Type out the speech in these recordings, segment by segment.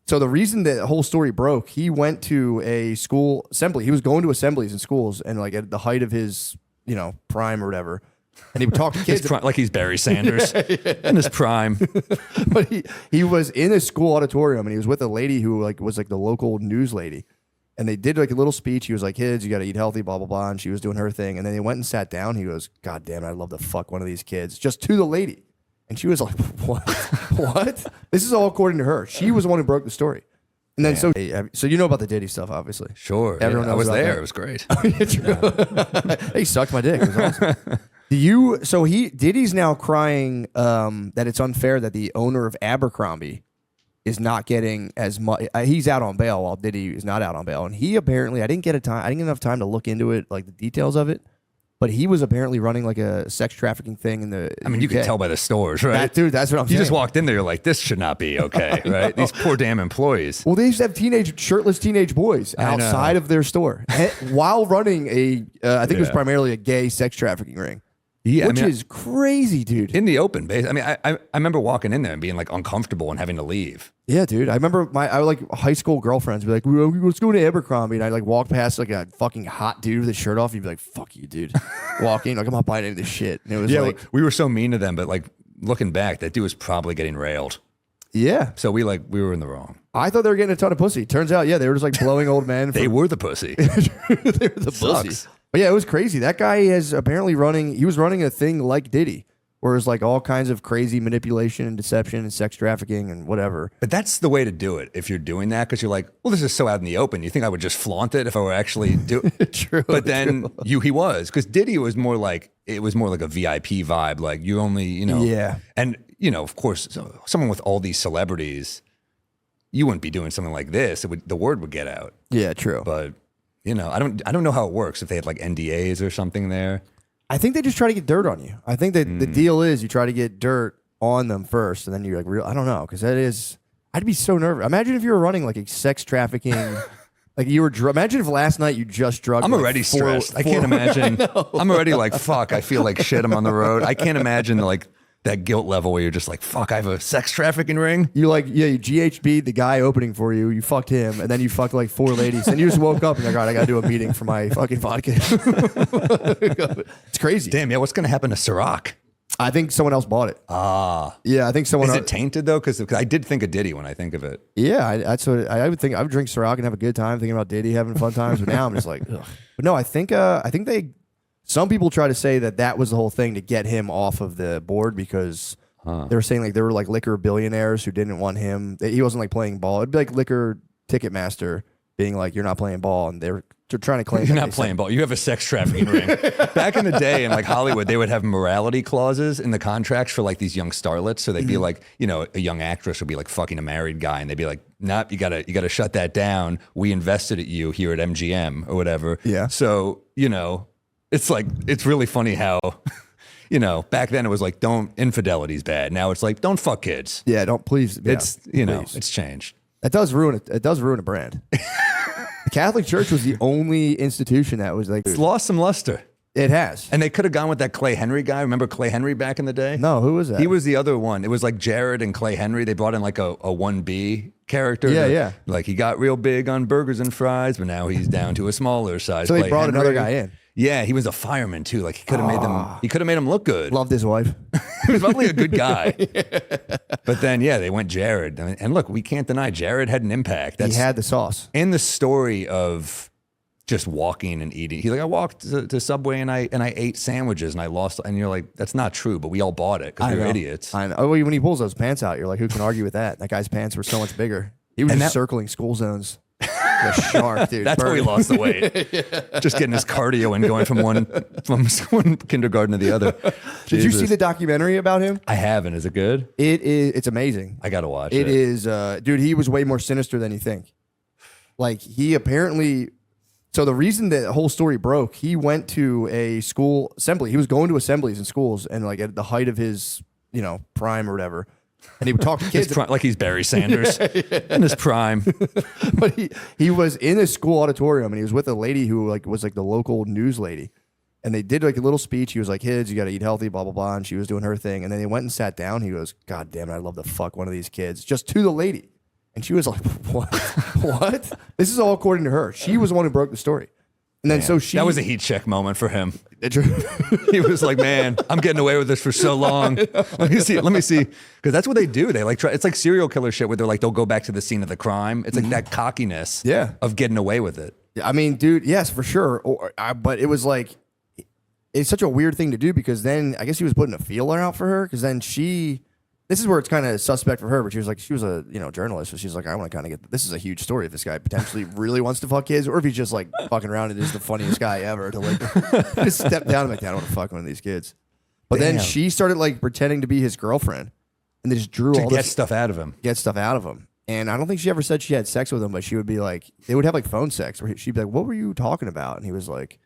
So the reason that whole story broke, he went to a school assembly. He was going to assemblies in schools, and like at the height of his, prime or whatever. And he would talk to kids like he's Barry Sanders in his prime. But he was in a school auditorium, and he was with a lady who was the local news lady. And they did like a little speech. He was like, kids, you got to eat healthy, blah, blah, blah. And she was doing her thing. And then they went and sat down. He goes, God damn it, I'd love to fuck one of these kids. Just to the lady. And she was like, what? What? This is all according to her. She was the one who broke the story. And then so you know about the Diddy stuff, obviously. Sure. Everyone knows I was there. that. It was great. He sucked my dick. It was awesome. Diddy's now crying that it's unfair that the owner of Abercrombie is not getting as much. He's out on bail while Diddy is not out on bail. And he apparently, I didn't get enough time to look into it, like the details of it. But he was apparently running like a sex trafficking thing in the I mean, you UK. can tell by the stores, right? That's what I'm saying. You just walked in there, you're like, this should not be okay, right? These poor damn employees. Well, they used to have shirtless teenage boys outside of their store while running I think it was primarily a gay sex trafficking ring. Yeah, which is crazy, dude. In the open, I mean, I remember walking in there and being like uncomfortable and having to leave. Yeah, dude. I remember I like high school girlfriends be like, let's go to Abercrombie. And I like walk past like a fucking hot dude with his shirt off. And you'd be like, fuck you, dude. Walking, like I'm not buying any of this shit. And it was like, we were so mean to them, but like looking back, that dude was probably getting railed. Yeah. So we were in the wrong. I thought they were getting a ton of pussy. Turns out, they were just like blowing old men. They were the pussy. They were the pussy. But yeah, it was crazy. That guy is apparently he was running a thing like Diddy, where it's like all kinds of crazy manipulation and deception and sex trafficking and whatever. But that's the way to do it if you're doing that, because you're like, well, this is so out in the open. You think I would just flaunt it if I were actually doing it? True. But then he was, because Diddy was more like, it was more like a VIP vibe. Like you only, Yeah. And, of course, someone with all these celebrities, you wouldn't be doing something like this. The word would get out. Yeah, true. But, I don't know how it works, if they had like NDAs or something there. I think they just try to get dirt on you. I think that the deal is you try to get dirt on them first, and then you're like, I don't know, because I'd be so nervous. Imagine if you were running like a sex trafficking, like you were. Imagine if last night you just drugged. I'm already stressed. I can't imagine. I'm already like, fuck. I feel like shit. I'm on the road. I can't imagine like that guilt level where you're just like, fuck. I have a sex trafficking ring. You like, you GHB'd the guy opening for you. You fucked him, and then you fucked like 4 ladies, and you just woke up and you're like, all right, I got to do a meeting for my fucking vodka. It's crazy. Damn, yeah. What's going to happen to Ciroc? I think someone else bought it. Yeah, I think someone. Is it tainted though? Because I did think of Diddy when I think of it. Yeah, that's what I would think. I would drink Ciroc and have a good time thinking about Diddy having fun times. But now I'm just like, ugh. But no, I think some people try to say that was the whole thing to get him off of the board, because they were saying like there were like liquor billionaires who didn't want him. He wasn't like playing ball. It'd be like liquor Ticketmaster being like, you're not playing ball, and they're trying to claim you're not playing ball. You have a sex trafficking ring. Back in the day in like Hollywood, they would have morality clauses in the contracts for like these young starlets. So they'd be like, a young actress would be like fucking a married guy, and they'd be like, nope, you gotta shut that down. We invested at you here at MGM or whatever. Yeah. So it's like, it's really funny how. Back then it was like, infidelity's bad. Now it's like, don't fuck kids. Yeah, don't please. Yeah, it's please. It's changed. It does ruin it. It does ruin a brand. The Catholic Church was the only institution that was like, it's lost some luster. It has. And they could have gone with that Clay Henry guy. Remember Clay Henry back in the day? No, who was that? He was the other one. It was like Jared and Clay Henry. They brought in like a 1B character. Yeah. Like he got real big on burgers and fries, but now he's down to a smaller size. So they Clay brought Henry. another guy in. Yeah, he was a fireman too. Like he could have made them. He could have made him look good. Loved his wife. He was probably a good guy. But then, they went Jared. And look, we can't deny Jared had an impact. He had the sauce. In the story of just walking and eating. He's like, I walked to Subway and I ate sandwiches and I lost. And you're like, that's not true, but we all bought it because we were idiots. I know. Oh, when he pulls those pants out, you're like, who can argue with that? That guy's pants were so much bigger. He was just circling school zones. A shark, dude. That's how he lost the weight. Just getting his cardio and going from one kindergarten to the other. Did you see the documentary about him? I haven't. Is it good? It's amazing. I gotta watch it. It is, dude. He was way more sinister than you think. Like he apparently. So the reason that whole story broke, he went to a school assembly. He was going to assemblies in schools, and like at the height of his, prime or whatever. And he would talk to kids like he's Barry Sanders in his prime. But he was in a school auditorium, and he was with a lady who was the local news lady. And they did like a little speech. He was like, kids, you got to eat healthy, blah, blah, blah. And she was doing her thing. And then they went and sat down. He goes, God damn it, I'd love to fuck one of these kids. Just to the lady. And she was like, what? What? This is all according to her. She was the one who broke the story. And then so she... That was a heat check moment for him. He was like, man, I'm getting away with this for so long. Let me see. Because that's what they do. They like try. It's like serial killer shit where they're like, they'll go back to the scene of the crime. It's like that cockiness of getting away with it. I mean, dude, yes, for sure. But it was like, it's such a weird thing to do because then I guess he was putting a feeler out for her because then this is where it's kind of suspect for her, but she was a journalist, so she's like, I want to kind of get this is a huge story if this guy potentially really wants to fuck kids, or if he's just like fucking around and is the funniest guy ever to like just step down and like, I don't want to fuck one of these kids. But then she started like pretending to be his girlfriend, and they just drew all get this stuff out of him. And I don't think she ever said she had sex with him, but she would be like, they would have like phone sex where she'd be like, what were you talking about? And he was like,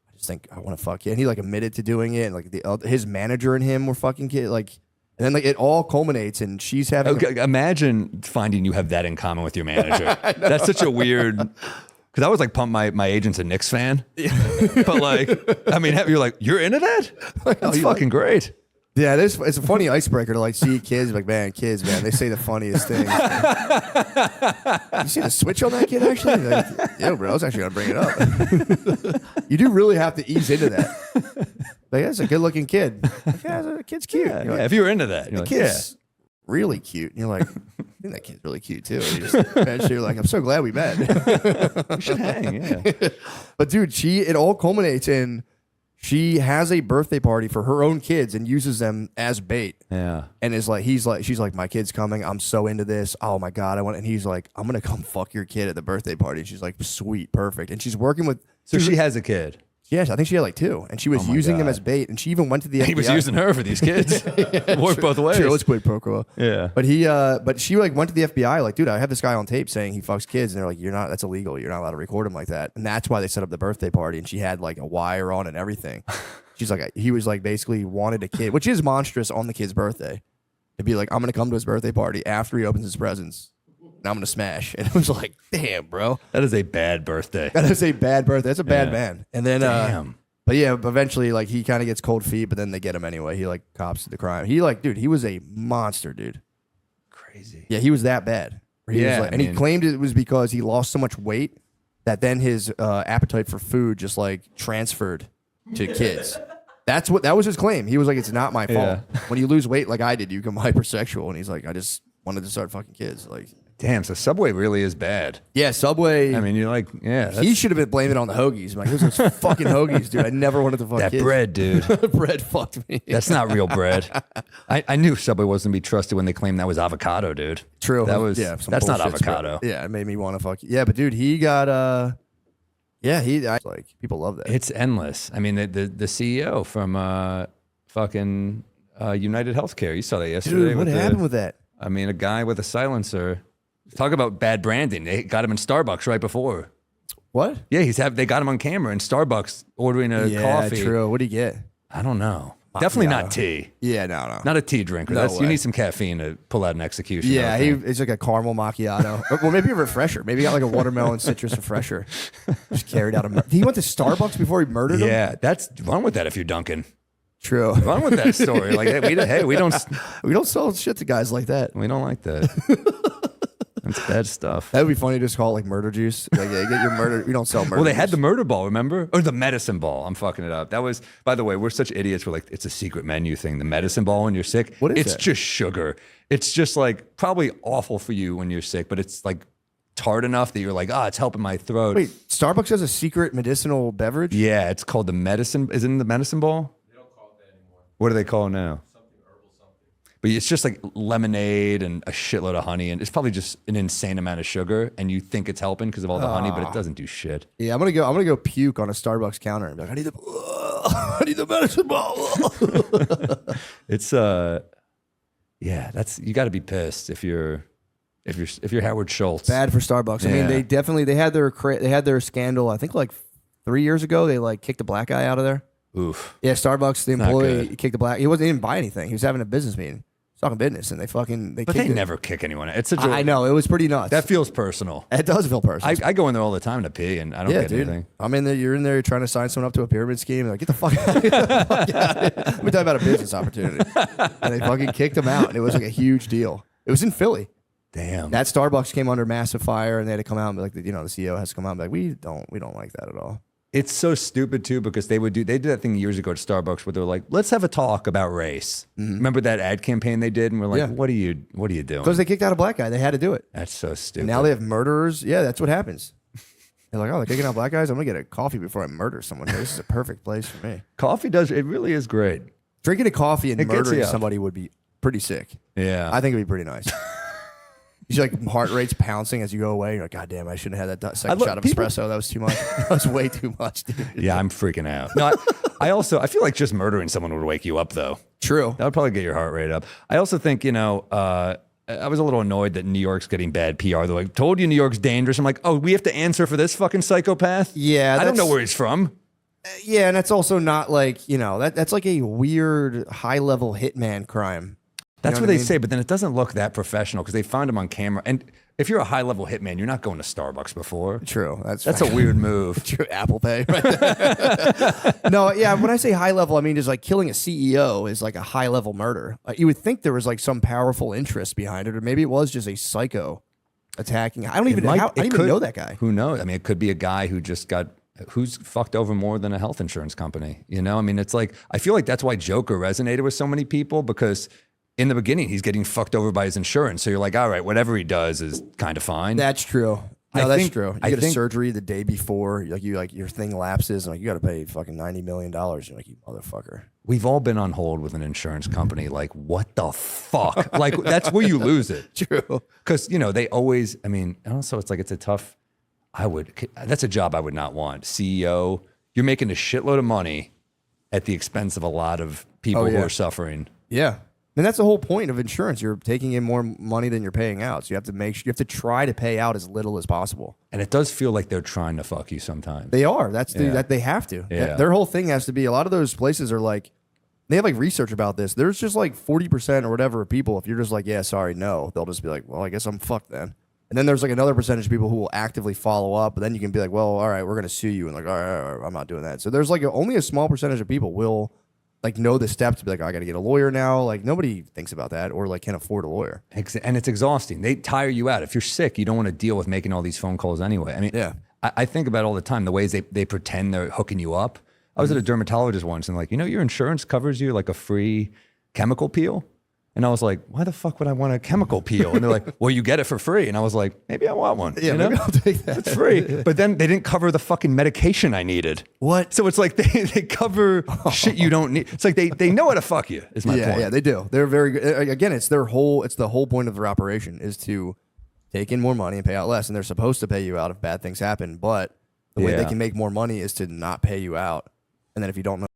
I just think I want to fuck you. And he like admitted to doing it, and like his manager and him were fucking kid like. And then like it all culminates, and she's having. Okay, imagine finding you have that in common with your manager. That's such a weird. Because I was like, pump my agent's a Knicks fan, but like, I mean, you're like, you're into that? That's fucking great. Yeah, it's a funny icebreaker to like see kids like, man, they say the funniest things. You see the switch on that kid actually? Like, yeah, bro, I was actually gonna bring it up. You do really have to ease into that. Like, that's a good looking kid. Like, yeah, the kid's cute. Yeah, Like, if you were into that, you're the like, kid's really cute. And you're like, I think that kid's really cute too. And eventually you're like, I'm so glad we met. we should hang, yeah. But dude, it all culminates in she has a birthday party for her own kids and uses them as bait. Yeah. And she's like, my kid's coming. I'm so into this. Oh my God. And he's like, I'm going to come fuck your kid at the birthday party. And she's like, sweet, perfect. And she's working with. So she has a kid. Yes, I think she had like 2, and she was using them as bait, and she even went to the FBI. He was using her for these kids. Worked both ways. Sure, let's quid pro quo. Yeah. But she like went to the FBI, like, dude, I have this guy on tape saying he fucks kids, and they're like, that's illegal. You're not allowed to record him like that. And that's why they set up the birthday party, and she had like a wire on and everything. She's like, he was like basically wanted a kid, which is monstrous on the kid's birthday. To be like, I'm gonna come to his birthday party after he opens his presents. And I'm gonna smash. And it was like, damn, bro. That is a bad birthday. That's a bad man. And then damn. But yeah, eventually, like, he kind of gets cold feet, but then they get him anyway. He, like, cops to the crime. He, like, dude, he was a monster, dude. Crazy. Yeah, he was that bad. He he claimed it was because he lost so much weight that then his appetite for food just, like, transferred to kids. That was his claim. He was like, it's not my fault. Yeah. When you lose weight like I did, you become hypersexual. And he's like, I just wanted to start fucking kids. Like, damn, so Subway really is bad. yeah, Subway. I mean, you're like, yeah. He should have been blaming it on the hoagies. I'm like, those are fucking hoagies, dude. I never wanted to fuck that kids. bread, dude. Bread fucked me. That's not real bread. I knew Subway wasn't to be trusted when they claimed that was avocado, dude. True. That was that's not bullshit avocado. Spread. Yeah, it made me want to fuck. Yeah, but dude, he got like people love that. It's endless. I mean, the CEO from fucking United Healthcare. You saw that yesterday. Dude, what happened with that? I mean, a guy with a silencer. Talk about bad branding. They got him in Starbucks right before. What? Yeah, they got him on camera in Starbucks ordering a coffee. Yeah, true. What'd he get? I don't know. Definitely not tea. Yeah, no. Not a tea drinker. No You need some caffeine to pull out an execution. Yeah, it's like a caramel macchiato. Well, maybe a refresher. Maybe he got like a watermelon citrus refresher. Just carried out he went to Starbucks before he murdered him? Yeah, that's run with that if you're Duncan. True. Run with that story. Like, we don't sell shit to guys like that. We don't like that. That's bad stuff. That would be funny to just call it like murder juice. Like, yeah, get your murder. We don't sell murder. Well, they juice. had the murder ball, remember? Or the medicine ball. I'm fucking it up. That was, by the way, we're such idiots. We're like, it's a secret menu thing. The medicine ball when you're sick. What is It's that? just sugar. It's just like probably awful for you when you're sick, but it's like tart enough that you're like, it's helping my throat. Wait, Starbucks has a secret medicinal beverage? Yeah, it's called the medicine. Is it in the medicine ball? They don't call it that anymore. What do they call it now? But it's just like lemonade and a shitload of honey, and it's probably just an insane amount of sugar, and you think it's helping because of all the honey, but it doesn't do shit. Yeah, I'm gonna go puke on a Starbucks counter and be like, I need the medicine ball. It's you got to be pissed if you're Howard Schultz. Bad for Starbucks. Yeah. I mean, they had their scandal. I think like 3 years ago, they like kicked a black guy out of there. Oof. Yeah, Starbucks. The Not employee good. kicked the black. He didn't buy anything. He was having a business meeting. He's talking business, and But they never kick anyone. It's such a, I know, it was pretty nuts. that feels personal. It does feel personal. I go in there all the time to pee, and I don't get anything. I'm in there. You're in there. You're trying to sign someone up to a pyramid scheme. They're like, get the fuck out of here. Get the fuck out of here. Let me talk about a business opportunity. And they fucking kicked him out, and it was like a huge deal. It was in Philly. Damn. That Starbucks came under massive fire, and they had to come out and be like, the CEO has to come out and be like, we don't like that at all. It's so stupid too because they did that thing years ago at Starbucks where they were like, let's have a talk about race. Remember that ad campaign they did? And we're like, what are you doing? Because they kicked out a black guy. They had to do it. That's so stupid. And now they have murderers. Yeah, that's what happens. They're like, oh, they're kicking out black guys. I'm going to get a coffee before I murder someone. This is a perfect place for me. Coffee it really is great. Drinking a coffee and It gets murdering you up. somebody would be pretty sick. Yeah. I think it'd be pretty nice. You see like heart rates pouncing as you go away. You're like, God damn, I shouldn't have had that second shot of espresso. That was too much. That was way too much, dude. Yeah, I'm freaking out. No, I feel like just murdering someone would wake you up though. True. That would probably get your heart rate up. I also think, I was a little annoyed that New York's getting bad PR. They're like, told you New York's dangerous. I'm like, oh, we have to answer for this fucking psychopath? Yeah. I don't know where he's from. Yeah, and that's also not like, that's like a weird high-level hitman crime. That's what they say, but then it doesn't look that professional because they found him on camera. And if you're a high-level hitman, you're not going to Starbucks before. True. That's a weird move. True. Apple Pay. Right. No, yeah, when I say high-level, I mean just like killing a CEO is like a high-level murder. You would think there was like some powerful interest behind it, or maybe it was just a psycho attacking. I don't even know that guy. Who knows? I mean, it could be a guy who's fucked over more than a health insurance company. I mean, it's like, I feel like that's why Joker resonated with so many people because in the beginning, he's getting fucked over by his insurance. So you're like, all right, whatever he does is kind of fine. That's true. No, that's true. You get a surgery the day before, your thing lapses, and like you got to pay fucking $90 million. You're like, you motherfucker. We've all been on hold with an insurance company. Like, what the fuck? Like, that's where you lose it. True. Because they always. I mean, and also it's like it's a tough. That's a job I would not want. CEO, you're making a shitload of money at the expense of a lot of people who are suffering. Yeah. And that's the whole point of insurance. You're taking in more money than you're paying out. So you have to try to pay out as little as possible. And it does feel like they're trying to fuck you sometimes. They are. That they have to. Yeah. Their whole thing has to be, a lot of those places are like, they have like research about this. There's just like 40% or whatever of people, if you're just like, yeah, sorry, no, they'll just be like, well, I guess I'm fucked then. And then there's like another percentage of people who will actively follow up, but then you can be like, well, all right, we're going to sue you. And like, all right, I'm not doing that. So there's like only a small percentage of people will like know the steps to be like, oh, I got to get a lawyer now. Like nobody thinks about that or like can afford a lawyer. And it's exhausting. They tire you out. If you're sick, you don't want to deal with making all these phone calls anyway. I mean, I think about it all the time, the ways they pretend they're hooking you up. I was at a dermatologist once and like, your insurance covers you like a free chemical peel. And I was like, why the fuck would I want a chemical peel? And they're like, well, you get it for free. And I was like, maybe I want one. Yeah, maybe I'll take that. It's free. But then they didn't cover the fucking medication I needed. What? So it's like they cover shit you don't need. It's like they know how to fuck you, is my point. Yeah, they do. They're very good. Again, it's the whole point of their operation is to take in more money and pay out less. And they're supposed to pay you out if bad things happen. But the way they can make more money is to not pay you out. And then if you don't know